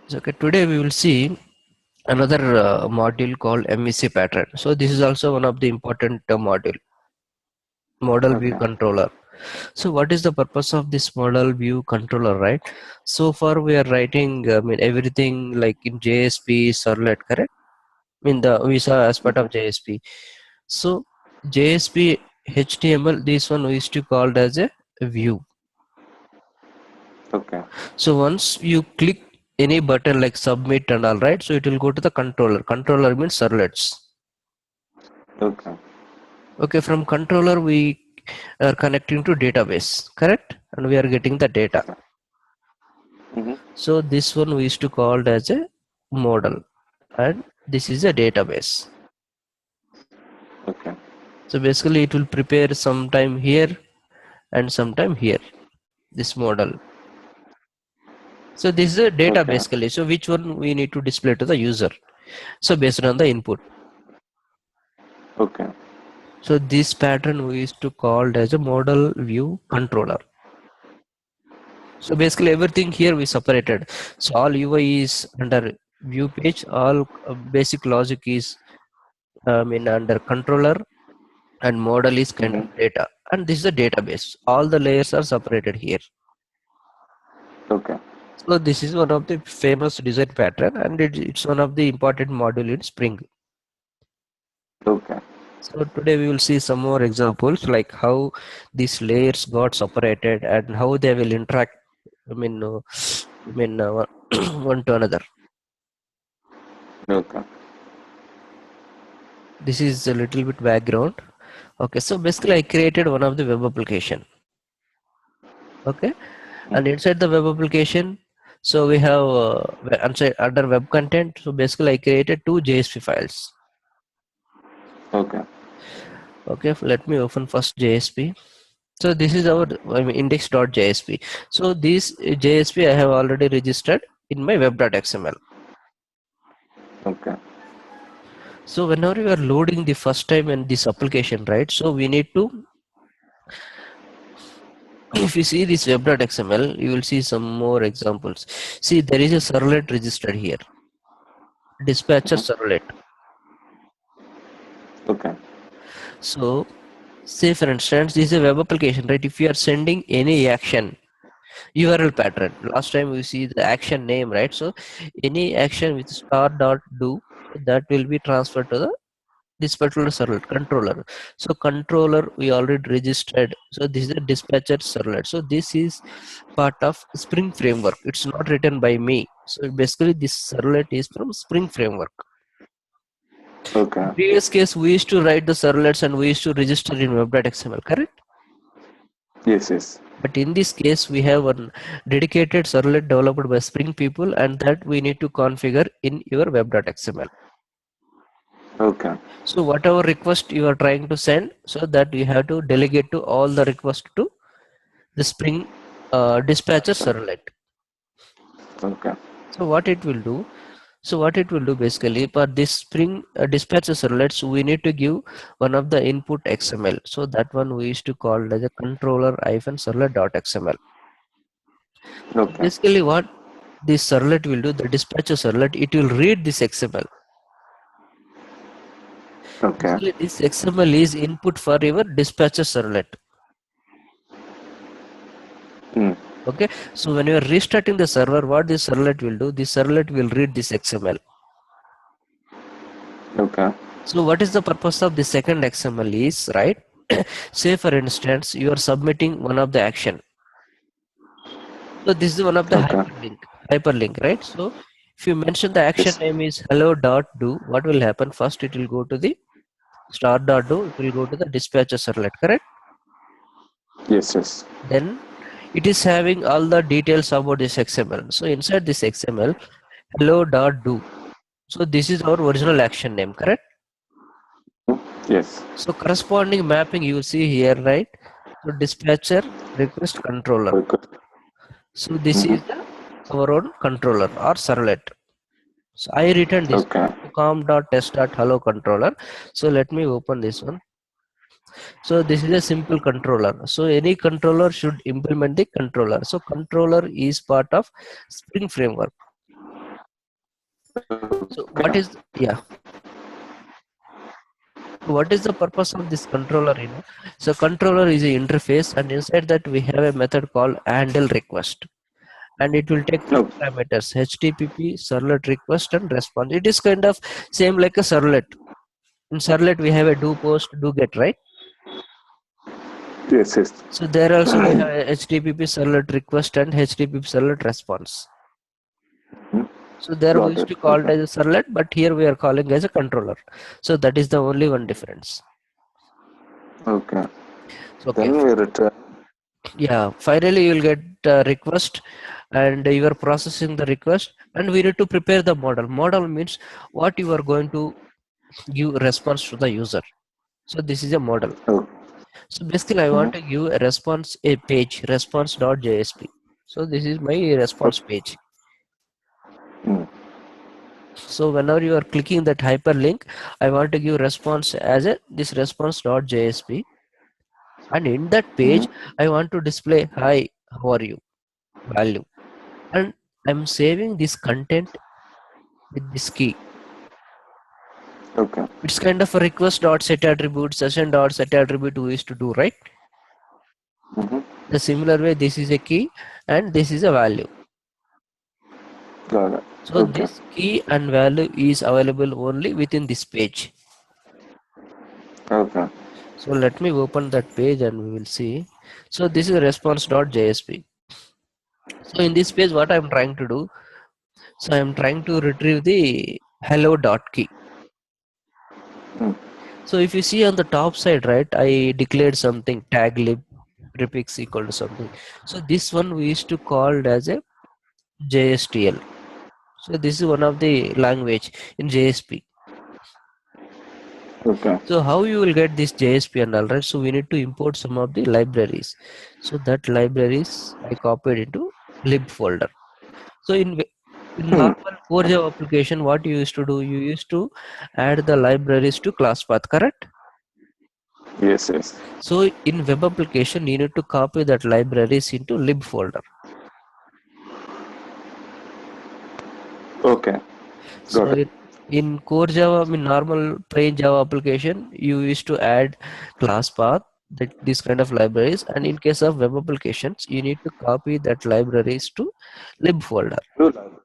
So, okay, today we will see another module called MVC pattern. So this is also one of the important model view Okay. controller. So what is the purpose of this model view controller, right? So far we are writing everything like in JSP servlet, correct? We saw as part of Mhm. JSP. So JSP HTML, this one we used to call it as a view. Okay. So once you click any button like submit and all, right, so it will go to the controller means servlets. Okay. Okay, from controller we are connecting to database, correct? And we are getting the data. Okay. Mm-hmm. So this one we used to call it as a model, and this is a database. Okay. So basically it will prepare sometime here and sometime here, this model. So this is a data Okay. basically. So which one we need to display to the user? So based on the input. Okay. So this pattern we used to call it as a model view controller. So basically everything here we separated. So all UI is under view page, all basic logic is under controller, and model is kind of Mm-hmm. data. And this is a database. All the layers are separated here. Okay. So this is one of the famous design pattern, and it's one of the important module in Spring. Okay. So today we will see some more examples like how these layers got separated and how they will interact. I mean, uh, one to another. Okay. This is a little bit background. Okay, so basically I created one of the web application. Okay, and inside the web application, so we have under web content. So basically I created two JSP files. Okay. Okay, let me open first JSP. So this is our index.jsp. So this JSP I have already registered in my web.xml. Okay. So whenever you are loading the first time in this application, right? So we need to, if you see this web.xml, you will see some more examples. See, there is a servlet registered here, dispatcher Mm-hmm. servlet. Okay. So say for instance, this is a web application, right? If you are sending any action, URL pattern. Last time we see the action name, right? So any action with star dot do, so that will be transferred to the this particular servlet controller. So controller we already registered. So this is a dispatcher servlet. So this is part of Spring framework. It's not written by me. So basically this servlet is from Spring framework. In Okay. previous case we used to write the servlets and we used to register in web.xml, correct? Yes. Yes. But in this case, we have one dedicated servlet developed by Spring people, and that we need to configure in your web.xml. Okay. So whatever request you are trying to send, so that you have to delegate to all the request to the Spring dispatcher So, servlet. okay. So what it will do? So what it will do basically for this Spring dispatcher servlets, we need to give one of the input XML. So that one we used to call as a controller-servlet.xml. So Okay. basically what this servlet will do, the dispatcher servlet, it will read this XML. Okay. Basically this XML is input for your dispatcher servlet. Mm. Okay, so when you are restarting the server, what this servlet will do, this servlet will read this XML. Okay. So what is the purpose of the second XML is, right? Say for instance, you are submitting one of the action. So this is one of the Okay. hyperlink, right? So if you mention the action Yes. name is hello.do, what will happen? First it will go to the start.do, it will go to the dispatcher servlet, correct? Yes. Yes. Then it is having all the details about this XML. So inside this XML, hello.do. So this is our original action name, correct? Yes. So corresponding mapping you see here, right? So dispatcher request controller. Okay. So this Mm-hmm. is our own controller or servlet. So I written this Okay. com.test.hello controller. So let me open this one. So this is a simple controller. So any controller should implement the controller. So controller is part of Spring framework. So what is, yeah, what is the purpose of this controller, so controller is a interface, and inside that we have a method called handle request, and it will take two Okay. parameters, http servlet request and response. It is kind of same like a servlet. In servlet we have a do post, do get, right? Yes, yes. So there also we have a http servlet request and http servlet response. Hmm. So there we Got used it. to call it Okay. as a servlet, but here we are calling as a controller. So that is the only one difference. Okay. So okay, Then we return. yeah, finally you will get a request, and you are processing the request, and we need to prepare the model. Model means what you are going to give response to the user. So this is a model. Oh. So basically I want to give a response, a page, response.jsp. So this is my response page. Hmm. So whenever you are clicking that hyperlink, I want to give response as a this response.jsp, and in that Hmm. page I want to display hi, how are you, value, and I'm saving this content with this key. Okay. It's kind of a request dot set attribute, session dot set attribute we used to do, right? Hmm. The similar way, this is a key and this is a value. Got it. So Okay. this key and value is available only within this page. Okay. So let me open that page and we will see. So this is response.jsp. So in this page, what I'm trying to do, so I'm trying to retrieve the hello dot key. Hmm. So if you see on the top side, right, I declared something tag lib prefix equal to something. So this one we used to call as a JSTL. So this is one of the language in JSP. Okay. So how you will get this JSP and all, right? So we need to import some of the libraries. So that libraries I copied into lib folder. So in Hmm. normal core Java application, what you used to do, you used to add the libraries to class path, correct? Yes, yes. So in web application, you need to copy that libraries into lib folder. Okay. So Got it. in core Java, I mean normal plain Java application, you used to add class path, that this kind of libraries, and in case of web applications, you need to copy that libraries to lib folder. New library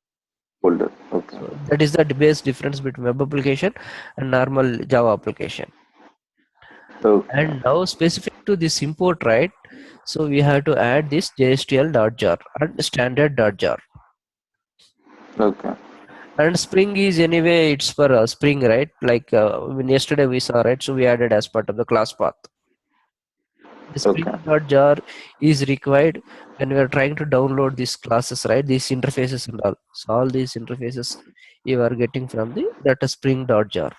folder. Okay. So that is the base difference between web application and normal Java application. Okay. And now specific to this import, right? So we have to add this JSTL.jar and standard.jar. Okay. And Spring is anyway, it's for Spring, right? Like when yesterday we saw, right? So we added as part of the class path. The Okay. Spring.jar is required when we are trying to download these classes, right? These interfaces and all. So all these interfaces you are getting from the data Spring.jar.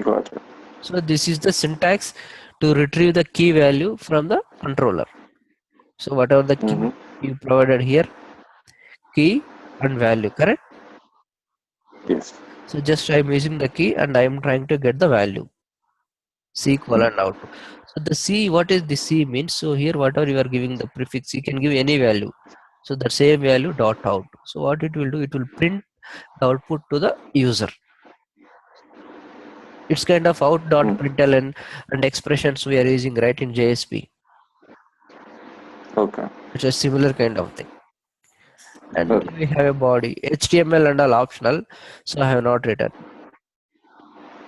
Got it. So this is the syntax to retrieve the key value from the controller. So whatever the Mm-hmm. key you provided here, key and value, correct? Yes. So just I'm using the key and I'm trying to get the value. C Hmm. colon output. So the C, what is the C means? So here whatever you are giving the prefix, you can give any value. So the same value dot out. So what it will do, it will print the output to the user. It's kind of out dot Hmm. println and expressions we are using right in JSP. Okay. It's a similar kind of thing. And Okay. we have a body. HTML and all optional. So I have not written.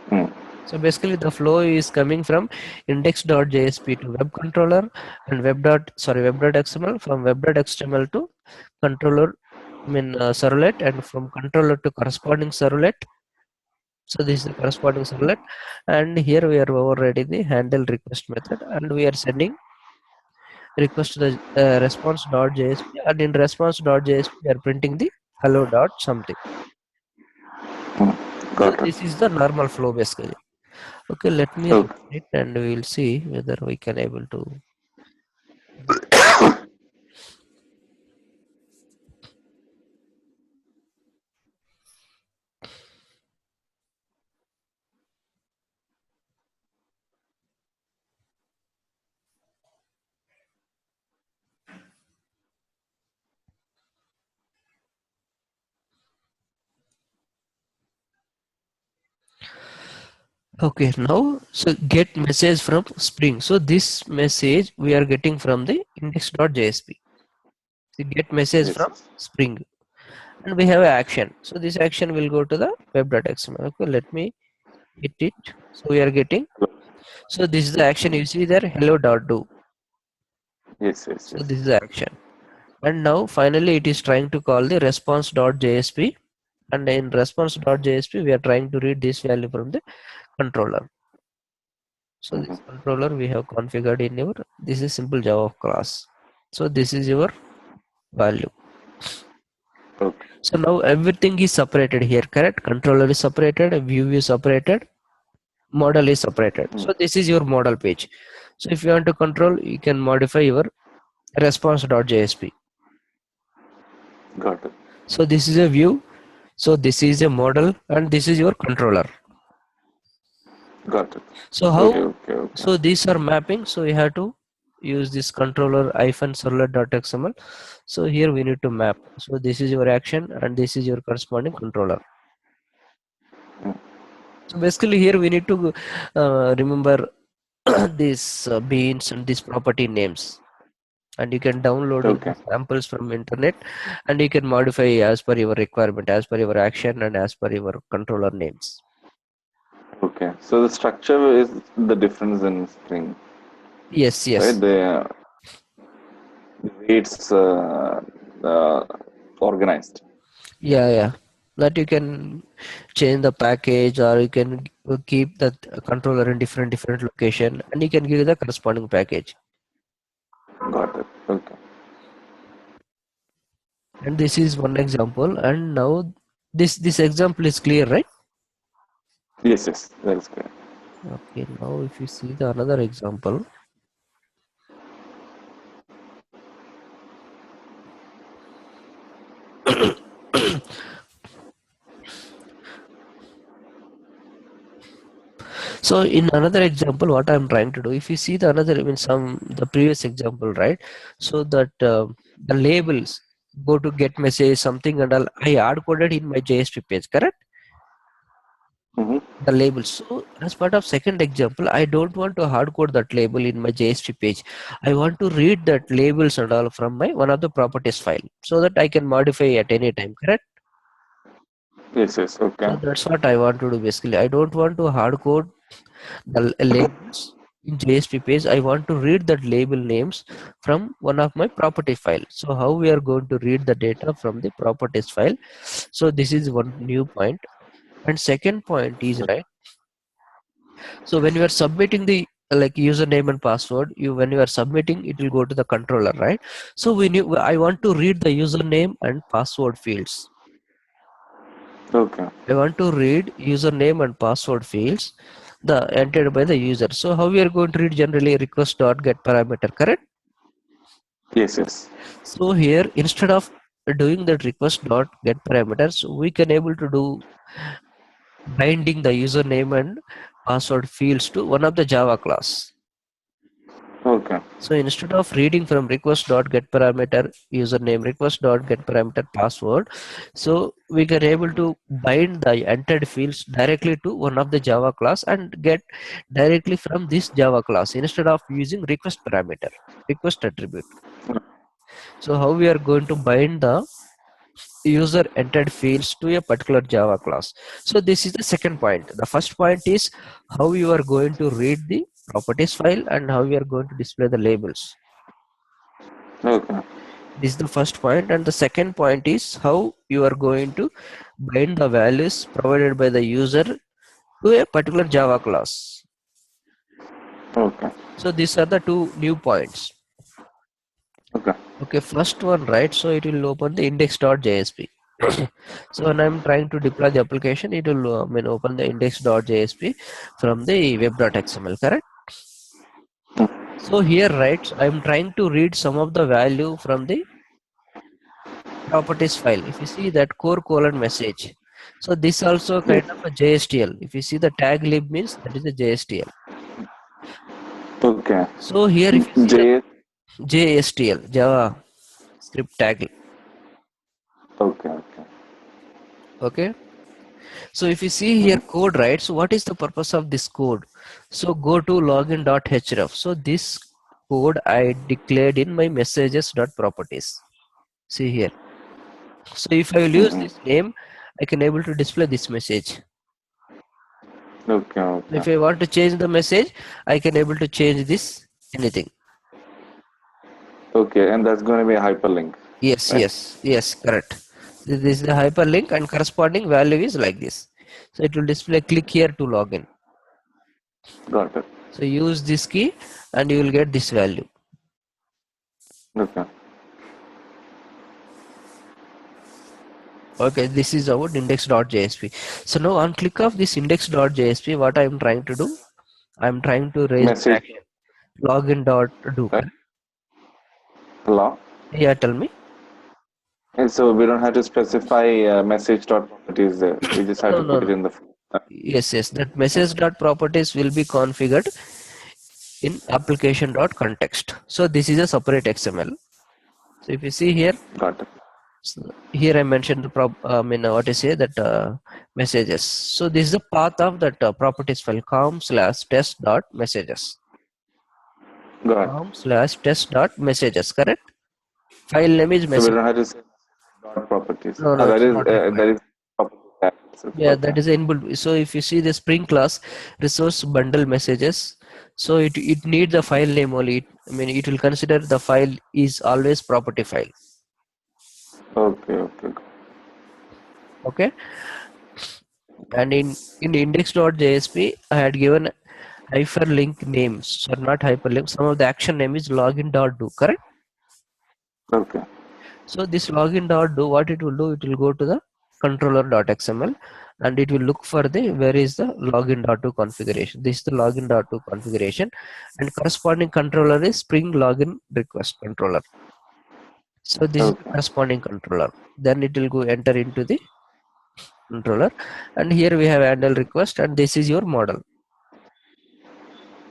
Hmm. So basically the flow is coming from index.jsp to web controller and web.xml, from web.xml to controller, I mean servlet, and from controller to corresponding servlet. So this is the corresponding servlet, and here we are overriding the handle request method, and we are sending request to the response.jsp, and in response.jsp we are printing the hello dot something. Hmm. So Got it. this is the normal flow basically. Okay, let me run Okay. it and we will see whether we can able to. Okay, now so get message from Spring. So this message we are getting from the index.jsp. So get message Yes, from yes. Spring, and we have an action. So this action will go to the web.xml. Okay, let me hit it. So we are getting. So this is the action you see there. Hello.do. Yes, yes, So yes. this is the action. And now finally it is trying to call the response.jsp, and in response.jsp we are trying to read this value from the controller. So Mm-hmm. this controller we have configured in your, this is simple Java class. So this is your value. Okay. So now everything is separated here, correct? Controller is separated, view is separated, model is separated. Mm. So this is your model page. So if you want to control, you can modify your response.jsp. Got it. So this is a view. So this is a model, and this is your controller. Got it. So Okay, how? okay, okay. So these are mapping. So we have to use this controller servlet.xml. So here we need to map. So this is your action, and this is your corresponding controller. Mm. So basically here we need to remember these beans and these property names, and you can download Okay, these samples from internet, and you can modify as per your requirement, as per your action, and as per your controller names. okay. So the structure is the difference in Spring, Yes, right? yes. The way it's uh, organized. Yeah, yeah. That you can change the package, or you can keep that controller in different location, and you can give the corresponding package. Got it. Okay. And this is one example. And now this example is clear, right? Yes, yes. That is correct. Okay. Now if you see the another example. So in another example, what I'm trying to do, if you see the another, I mean the previous example, right? So that the labels go to get message something, and all I hard coded in my JSP page, correct? Mm-hmm. The labels. So as part of second example, I don't want to hard code that label in my JSP page. I want to read that labels and all from my one of the properties file, so that I can modify at any time, correct? Yes, yes. So Okay. that's what I want to do basically. I don't want to hard code the labels in JSP page. I want to read that label names from one of my property file. So how we are going to read the data from the properties file? So this is one new point. And second point is, right, so when you are submitting the like username and password, you when you are submitting, it will go to the controller, right? So when you, I want to read the username and password fields. Okay. I want to read username and password fields the entered by the user. So how we are going to read? Generally request dot get parameter, correct? Yes, yes. So here instead of doing that request dot get parameters, we can able to do binding the username and password fields to one of the Java class. Okay. So instead of reading from request.getParameter username, request.getParameter password, so we can able to bind the entered fields directly to one of the Java class and get directly from this Java class instead of using request parameter, request attribute. So how we are going to bind the user entered fields to a particular Java class. So this is the second point. The first point is how you are going to read the properties file and how you are going to display the labels. Okay. This is the first point, and the second point is how you are going to bind the values provided by the user to a particular Java class. Okay. So these are the two new points. Okay. Okay, first one, right? So it will open the index.jsp. So when I'm trying to deploy the application, it will open the index.jsp from the web.xml, correct? So here, right, I'm trying to read some of the value from the properties file. If you see that core colon message, so this also kind Yes. of a JSTL. If you see the tag lib means that is a JSTL. Okay. So here if you see the J. JSTL, Java script tag, Okay. Okay. okay. So if you see here code, right? So what is the purpose of this code? So go to login.href. So this code I declared in my messages.properties. See here. So if I will use this name, I can able to display this message. Okay, If okay. I want to change the message, I can able to change this anything. Okay, and that's going to be a hyperlink, Yes, right? yes, yes, correct. This is the hyperlink and corresponding value is like this. So it will display click here to login. Got it. So use this key and you will get this value. Okay. Okay, this is our index.jsp. So now on click of this index.jsp, what I am trying to do, I am trying to raise an Message, action. Login.do, right? correct? Allow. Yeah, tell me. And so we don't have to specify message dot properties there. We just have No, to no, put it no. in the. Yes, yes. That message.properties will be configured in application.context. So this is a separate XML. So if you see here, Got it. so here I mentioned the what I say that messages. So this is the path of that properties file com/test.messages. Got it. Com/test.messages, correct? File name is So we message. don't have to say dot properties. No, no, That it's is not required. that is property tag itself. Yeah, Okay. that is inbuilt. So if you see the Spring class resource bundle messages, so it needs a file name only. I mean, it will consider the file is always property file. Okay. Okay. Okay, and in index.jsp, I had given hyperlink names. So not hyperlink. Some of the action name is login.do. Correct. Okay. So this login.do, what it will do, it will go to the controller.xml and it will look for the where is the login.do configuration. This is the login.do configuration and corresponding controller is Spring login request controller. So this is the Okay. corresponding controller. Then it will go enter into the controller and here we have handle request and this is your model.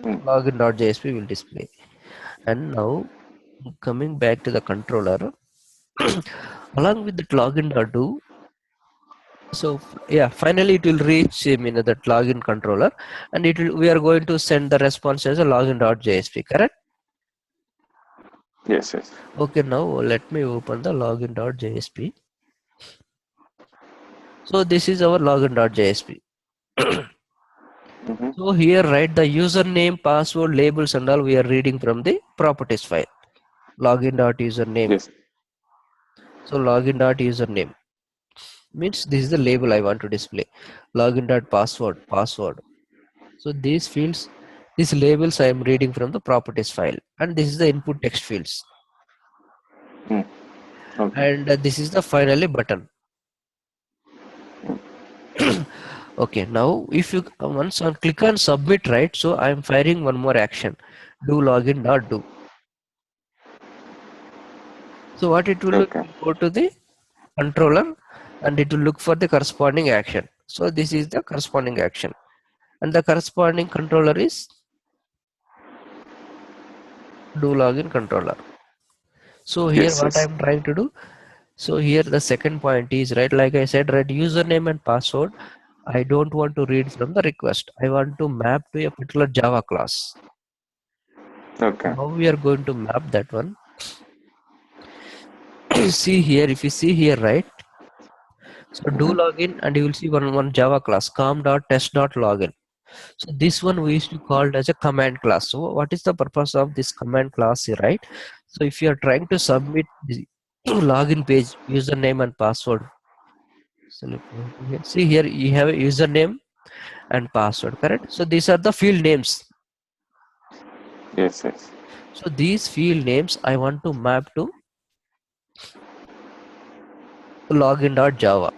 Hmm. Login.jsp will display. And now coming back to the controller, along with that login.do, so yeah, finally it will reach that login controller and it will we are going to send the response as a login.jsp, correct? Yes. Yes. Okay, now let me open the login.jsp. So this is our login.jsp. Mm-hmm. So here write the username, password, labels and all we are reading from the properties file. Login.username. Yes. So login.username means this is the label I want to display. Login.password, password. So these fields, these labels I am reading from the properties file and this is the input text fields Hmm. Okay. and this is the finally button. Okay, now if you once on click on submit, right? So I am firing one more action, do login dot do. So what it will do, Okay. it will go to the controller and it will look for the corresponding action. So this is the corresponding action and the corresponding controller is do login controller. So here Yes. what I Yes. am trying to do. So here the second point is right, like I said, right, username and password. I don't want to read from the request. I want to map to a particular Java class. Okay. How we are going to map that one? See here, if you see here, right? So do Mm-hmm. login and you will see one Java class com.test.login. So this one we used to call it as a command class. So what is the purpose of this command class here, right? So if you are trying to submit the login page, username and password. So let me open here. See here you have a username and password, correct? So these are the field names. Yes. Yes. So these field names I want to map to login.java.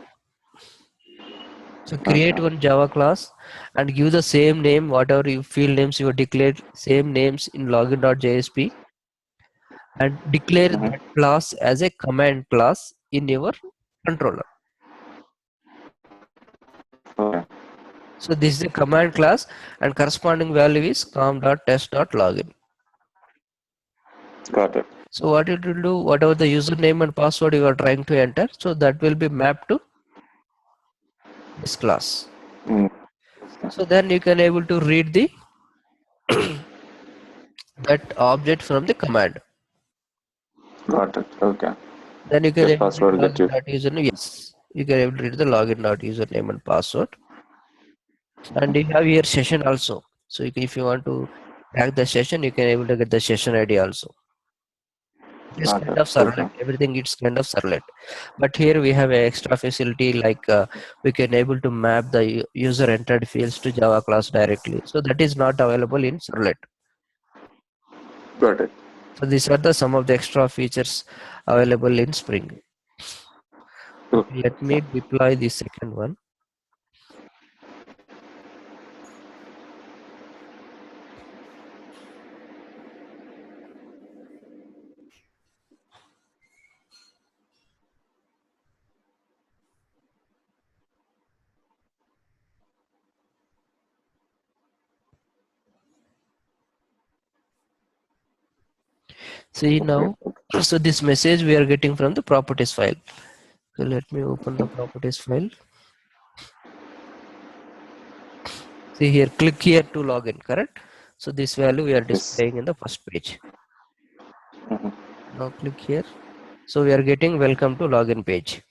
So create Okay. one Java class and give the same name, whatever you field names you have declared, same names in login.jsp and declare Mm-hmm. that class as a command class in your controller. Okay. So this is a command class and corresponding value is com.test.login. Got it. So what it will do, whatever the username and password you are trying to enter, so that will be mapped to this class. Mm. So then you can able to read the that object from the command. Got it. Okay. Then you can Get able to read password, get login you. dot username. Yes, you can able to read the login dot username and password. And you have here session also. So if you want to hack the session, you can able to get the session ID also. It's Got kind it. of servlet. Okay. Everything it's kind of servlet. But here we have an extra facility like we can able to map the user entered fields to Java class directly. So that is not available in servlet. Got it. So these are the some of the extra features available in Spring. Okay, let me deploy the second one. See Okay. now, so this message we are getting from the properties file. So let me open the properties file. See here, click here to login, correct? So this value we are Yes. displaying in the first page. Mhm. Now click here. So we are getting welcome to login page.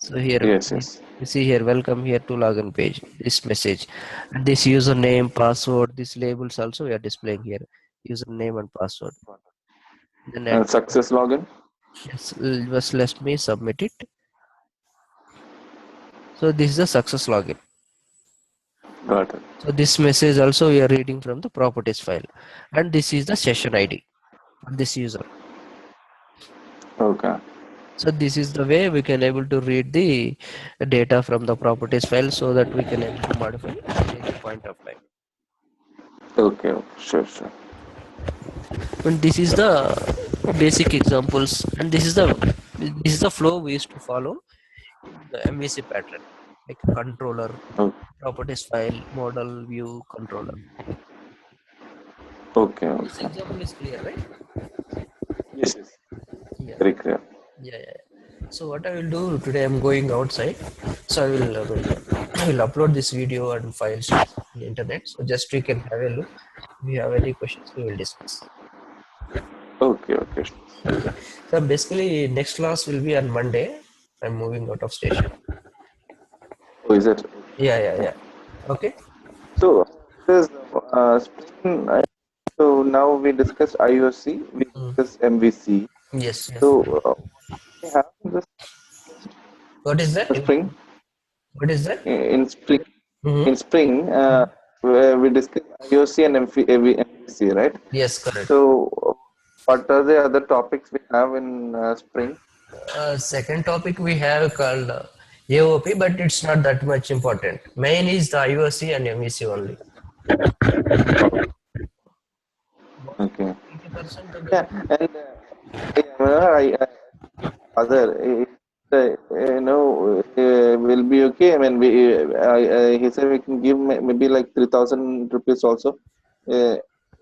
So here Yes. Yes. you see here welcome here to login page. This message and this username, password, these labels also we are displaying here. Username and password. Then And enter. success login. Yes, just let me submit it. So this is the success login. Got it. So this message also we are reading from the properties file, and this is the session ID for this user. Okay. So this is the way we can able to read the data from the properties file so that we can able to modify at any point of time. Okay. Sure. Sure. And this is the basic examples, and this is the flow we used to follow in the MVC pattern, like controller, Oh, properties file, model, view, controller. okay. This Okay. example is clear, right? Yes. Yes. Yeah. Very clear. Yeah. So what I will do today, I'm going outside. So I will upload this video and files on the internet. So just you can have a look. If you have any questions, we will discuss. Okay. Okay. So basically, next class will be on Monday. I'm moving out of station. Oh, is it? Yeah. Okay. So, this Spring. So now we discussed IOC. We Mm. discussed MVC. Yes. So we have this What is that? Spring What is that? in Spring. In Mm-hmm. Spring, where we discussed IOC and MVC, right? Yes, correct. So, what are the other topics we have in Spring? Second topic we have called AOP, but it's not that much important. Main is the IOC and MVC only. More than Okay. 80% of the Yeah, and other will be okay. I mean, he said we can give maybe like 3,000 rupees also. Uh,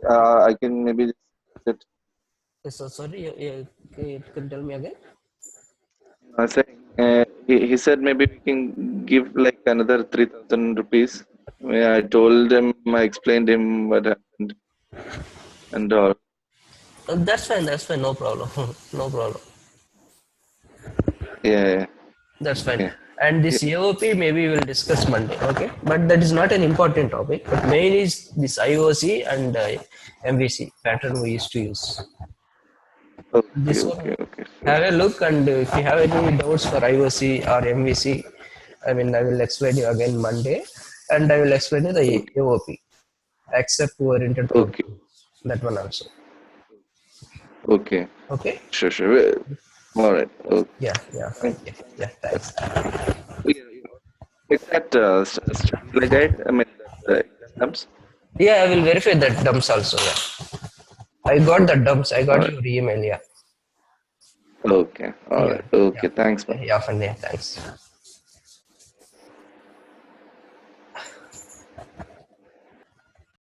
I can maybe just it. so sorry, you can tell me again. Saying, he said maybe we can give like another 3,000 rupees. Yeah, I told him, I explained him what happened and all. That's fine, no problem. No problem. Yeah, That's fine. yeah. And Yeah. this AOP maybe we'll discuss Monday, okay? But that is not an important topic. But main is this IOC and MVC pattern we used to use. Okay, This okay, one, okay. Sure. have a look, and if you have any doubts for IOC or MVC, I mean, I will explain you again Monday, and I will explain you the Okay, AOP, accept oriented okay, programming. That one also. okay. Okay? Sure, sure. All right. Okay. Yeah, fine. Thanks. Yeah, thanks. Yeah, you check that study guide. I mean, the exams. Yeah, I will verify that dumps also. Yeah. I got the dumps. I All got right. your email. Yeah. Okay. All Yeah. right. Yeah. Okay. Thanks, man. Yeah, fine. Yeah, thanks.